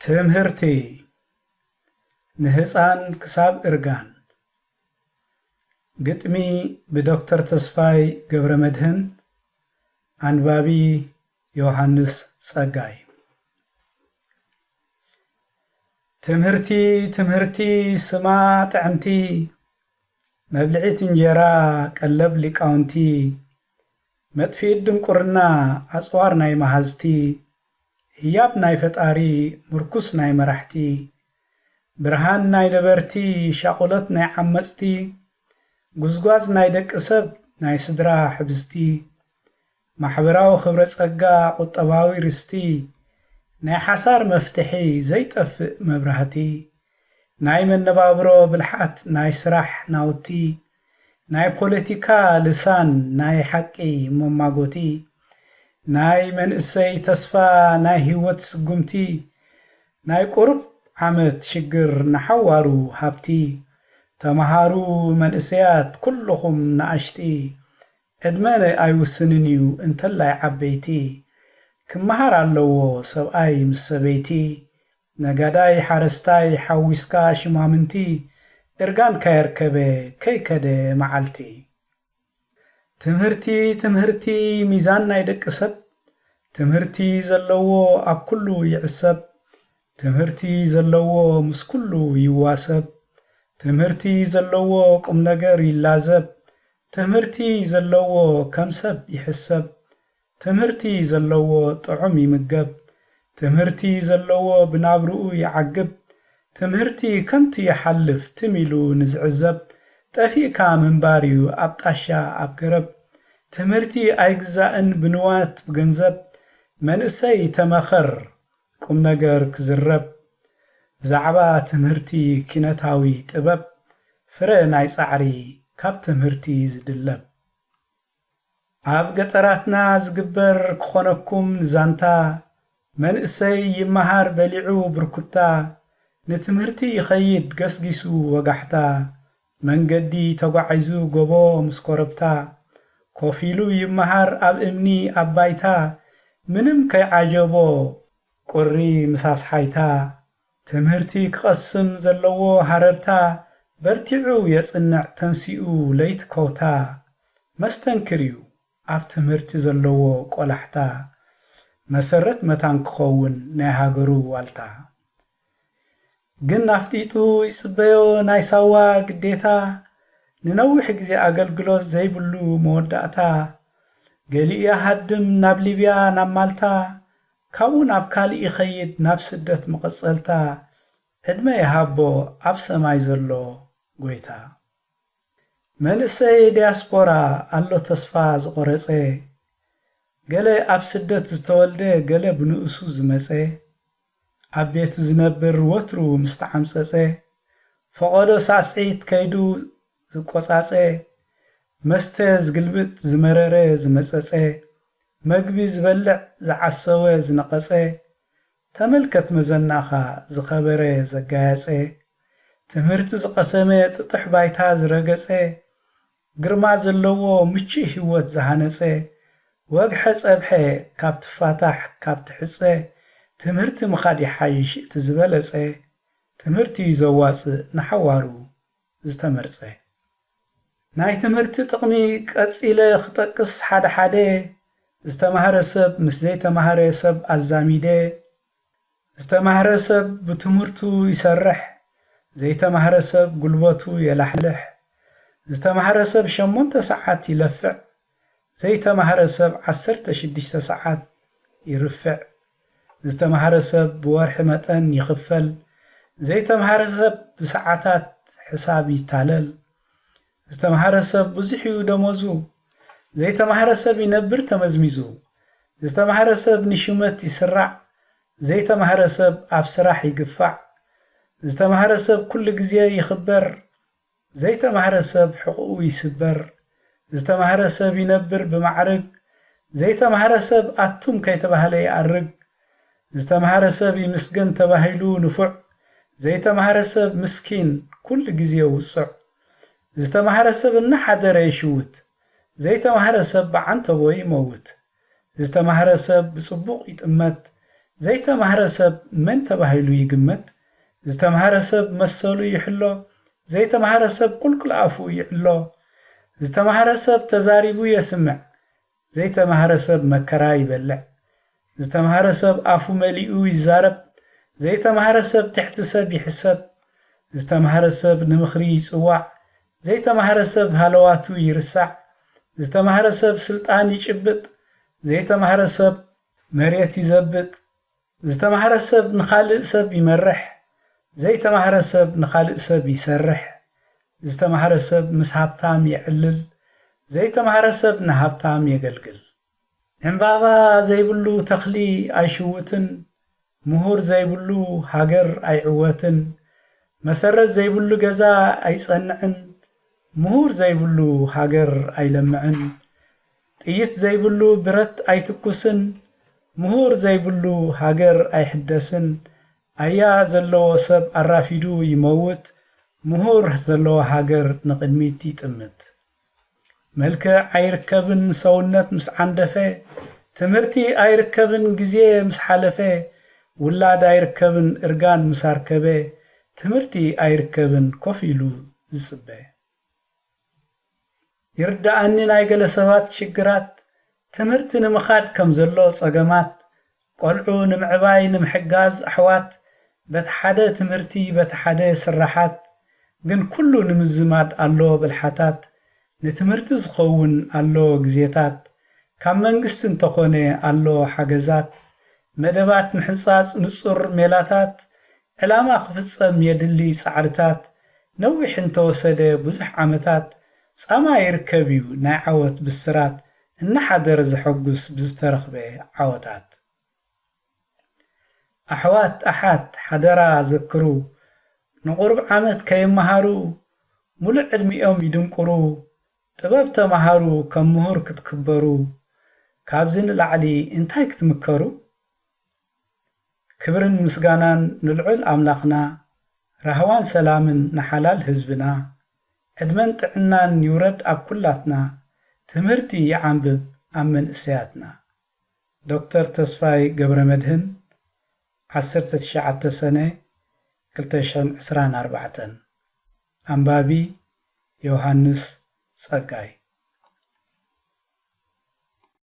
ትምህርቲ ንህፃን ክሳብ እርጋን ግጥሚ ብዶክተር ተስፋይ ገብረመድህን አንባቢ ዮሐንስ ጸጋይ ትምህርቲ ስማ ጥዕምቲ መብልዒት እንጀራ ቀለብ ሊቃውንቲ መጥፊት ድንቁርና አጽዋር ናይ ማሃዝቲ ህያብ ናይ ፈጣሪ ምርኩስ ናይ መራሕቲ ብርሃን ናይ ነበርቲ ሻቁሎት ናይ ዓመጽቲ ጉዝጓዝ ናይ ደቂ ሰብ ናይ ስድራ ሕብስቲ ማሕበራዊ ክብረ ጸጋ ቁጠባዊ ርስቲ ናይ ሓሳር መፍትሒ ዘይጠፍእ መብራህቲ ናይ መነባብሮ ብልሓት ናይ ስራሕ ናውቲ ናይ ፖለቲካ ልሳን ናይ ሓቂ መማጎቲ ናይ መንእሰይ ተስፋ ናይ ህይወት ስጉምቲ ናይ ቁርብ ዓመት ሽግር ንሓዋሩ ሃብቲ ተማሃሩ መንእሰያት ኩልኹም ንኣሽቲ ዕድመ ኣይውስንን እዩ እንተላይ ዓበይቲ ክመሃር ኣለዎ ሰብኣይ ምስ ሰበይቲ ነጋዳይ ሓረስታይ ሓዊስካ ሽማምንቲ እርጋን ከየርከበ ከይከደ መዓልቲ ትምህርቲ ሚዛን ናይ ደቂ ሰብ ትምህርቲ ዘለዎ ኣብ ኩሉ ይዕሰብ ትምህርቲ ዘለዎ ምስ ኩሉ ይዋሰብ ትምህርቲ ዘለዎ ቁም ነገር ይላዘብ ትምህርቲ ዘለዎ ከም ሰብ ይሕሰብ ትምህርቲ ዘለዎ ጥዑም ይምገብ ትምህርቲ ዘለዎ ብናብርኡ ይዓግብ ትምህርቲ ከምቲ ይሓልፍ ትሚሉ ንዝዕዘብ ጠፊእካ ምንባር እዩ ኣብ ጣሻ ኣብ ገረብ ትምህርቲ ኣይግዛእን ብንዋት ብገንዘብ መንእሰይ ተመኸር ቁም ነገር ክዝረብ ብዛዕባ ትምህርቲ ኪነታዊ ጥበብ ፍረ ናይ ጻዕሪ ካብ ትምህርቲ ዝድለብ ኣብ ገጠራትና ዝግበር ክኾነኩም ዛንታ መንእሰይ ይመሃር በሊዑ ብርኩታ ንትምህርቲ ይኸይድ ገስጊሱ ወጋሕታ መንገዲ ተጓዒዙ ጎቦ ምስ ኮረብታ ኮፍ ኢሉ ይመሃር ኣብ እምኒ ኣብ ባይታ ምንም ከይዓጀቦ ቁሪ ምሳስ ሓይታ ትምህርቲ ክቐስም ዘለዎ ሃረርታ በርቲዑ የጽንዕ ተንሲኡ ለይቲ ኮታ መስተንክር እዩ ኣብ ትምህርቲ ዘለዎ ቆላሕታ መሰረት መታን ክኸውን ናይ ሃገሩ ዋልታ ግን ናፍጢጡ ይጽበዮ ናይ ሳዋ ግዴታ ንነዊሕ ግዜ ኣገልግሎት ዘይብሉ መወዳእታ ገሊኡ ሃድም ናብ ሊብያ ናብ ማልታ ካብኡ ናብ ካልእ ይኸይድ ናብ ስደት መቐጸልታ ዕድመ ይሃቦ ኣብ ሰማይ ዘሎ ጎይታ መንእሰይ ዲያስፖራ ኣሎ ተስፋ ዝቆረጸ ገለ ኣብ ስደት ዝተወልደ ገለ ብንእሱ ዝመጸ ኣብ ቤቱ ዝነብር ወትሩ ምስተዓምጸጸ ፈቐዶ ሳስዒት ከይዱ ዝቆጻጸ መስተ ዝግልብጥ ዝመረረ ዝመጸጸ መግቢ ዝበልዕ ዝዓሰወ ዝነቐጸ ተመልከት መዘናኻ ዝኸበረ ዘጋየጸ ትምህርቲ ዝቐሰመ ጥጡሕ ባይታ ዝረገጸ ግርማ ዘለዎ ምቹእ ህይወት ዝሃነጸ ወግሐ ጸብሐ ካብ ትፋታሕ ካብ ትሕጸ ትምህርቲ ምኻድ ይሓይሽ እቲ ዝበለጸ ትምህርቲ ዘዋፅእ ንሓዋሩ ዝተመርጸ ናይ ትምህርቲ ጥቕሚ ቀጺለ ክጠቅስ ሓደ ሓደ ዝተማሃረ ሰብ ምስ ዘይተማሃረ ሰብ ኣዛሚደ ዝተማሃረ ሰብ ብትምህርቱ ይሰርሕ ዘይተማሃረ ሰብ ጉልበቱ የላሕልሕ ዝተማሃረ ሰብ 8 ሰዓት ይለፍዕ ዘይተማሃረ ሰብ 16 ሰዓት ይርፍዕ ዝተማሃረ ሰብ ብወርሒ መጠን ይኽፈል ዘይተማሃረ ሰብ ብሰዓታት ሕሳብ ይታለል ዝተማሃረ ሰብ ብዙሕ እዩ ደመዙ ዘይተማሃረ ሰብ ይነብር ተመዝሚዙ ዝተማሃረ ሰብ ንሽመት ይስራዕ ዘይተማሃረ ሰብ ኣብ ስራሕ ይግፋዕ ዝተማሃረ ሰብ ኩሉ ግዜ ይኽበር ዘይተማሃረ ሰብ ሕቁኡ ይስበር ዝተማሃረ ሰብ ይነብር ብማዕርግ ዘይተማሃረ ሰብ ኣቱም ከይተባህለ ይኣርግ ዝተማሃረ ሰብ ይምስገን ተባሂሉ ንፉዕ ዘይተማሃረ ሰብ ምስኪን ኩሉ ግዜ ውጹዕ ዝተማሃረ ሰብ እናሓደረ ይሽውት ዘይተማሃረ ሰብ ብዓንተቦ ይመውት ዝተማሃረ ሰብ ብጽቡቕ ይጥመት ዘይተማህረ ሰብ መን ተባሂሉ ይግመት ዝተማህረ ሰብ መሰሉ ይሕሎ ዘይተማህረ ሰብ ቁልቁል አፉ ይዕሎ ዝተማህረ ሰብ ተዛሪቡ የስምዕ ዘይተማህረ ሰብ መከራ ይበልዕ ዝተማህረ ሰብ አፉ መሊኡ ይዛረብ ዘይተማህረ ሰብ ትሕቲ ሰብ ይሕሰብ ዝተማህረ ሰብ ንምኽሪ ይጽዋዕ ዘይተማህረ ሰብ ሃለዋቱ ይርሳዕ ዝተማህረ ሰብ ስልጣን ይጭብጥ ዘይተማህረ ሰብ መሬት ይዘብጥ ዝተማህረ ሰብ ንኻልእ ሰብ ይመርሕ ዘይተማህረ ሰብ ንኻልእ ሰብ ይሰርሕ ዝተማህረ ሰብ ምስ ሃብታም ይዕልል ዘይተማህረ ሰብ ንሃብታም የገልግል ዕምባባ ዘይብሉ ተኽሊ ኣይሽውትን ምሁር ዘይብሉ ሃገር ኣይዕወትን መሰረት ዘይብሉ ገዛ ኣይጸንዕን ምሁር ዘይብሉ ሃገር ኣይለምዕን ጥይት ዘይብሉ ብረት ኣይትኩስን ምሁር ዘይብሉ ሃገር ኣይሕደስን ኣያ ዘለዎ ሰብ ኣራፊዱ ይመውት ምሁር ዘለዎ ሃገር ንቕድሚት ይጥምት መልክዕ ኣይርከብን ሰውነት ምስ ዓንደፈ ትምህርቲ ኣይርከብን ግዜ ምስ ሓለፈ ውላድ ኣይርከብን እርጋን ምስ ኣርከበ ትምህርቲ ኣይርከብን ኮፍ ኢሉ ዝጽበ ይርዳእኒ ናይ ገለ ሰባት ሽግራት ትምህርቲ ንምኻድ ከም ዘሎ ጸገማት ቆልዑ ንምዕባይ ንምሕጋዝ ኣሕዋት በቲ ሓደ ትምህርቲ በቲ ሓደ ስራሓት ግን ኩሉ ንምዝማድ ኣሎ ብልሓታት ንትምህርቲ ዝኸውን ኣሎ ግዜታት ካብ መንግስቲ እንተኾነ ኣሎ ሓገዛት መደባት ምሕንጻጽ ንጹር ሜላታት ዕላማ ክፍጸም የድሊ ጻዕርታት ነዊሕ እንተወሰደ ብዙሕ ዓመታት ጻማ ይርከብ እዩ ናይ ዓወት ብስራት እናሓደረ ዘሐጉስ ብዝተረኽበ ዓወታት ኣሕዋት ኣሓት ሓደራ ዘክሩ ንቑርብ ዓመት ከይመሃሩ ሙሉእ ዕድሚኦም ይድንቁሩ ጥበብ ተማሃሩ ከም ምሁር ክትክበሩ ካብዚ ንላዕሊ እንታይ ክትምከሩ ክብርን ምስጋናን ንልዑል ኣምላኽና ረህዋን ሰላምን ንሓላል ህዝብና ዕድመን ጥዕናን ይውረድ ኣብ ኩላትና ትምህርቲ ይዓንብብ ኣብ መንእሰያትና ዶክተር ተስፋይ ገብረመድህን 19 ሰነ 2024 ኣንባቢ ዮሐንስ ጸጋይ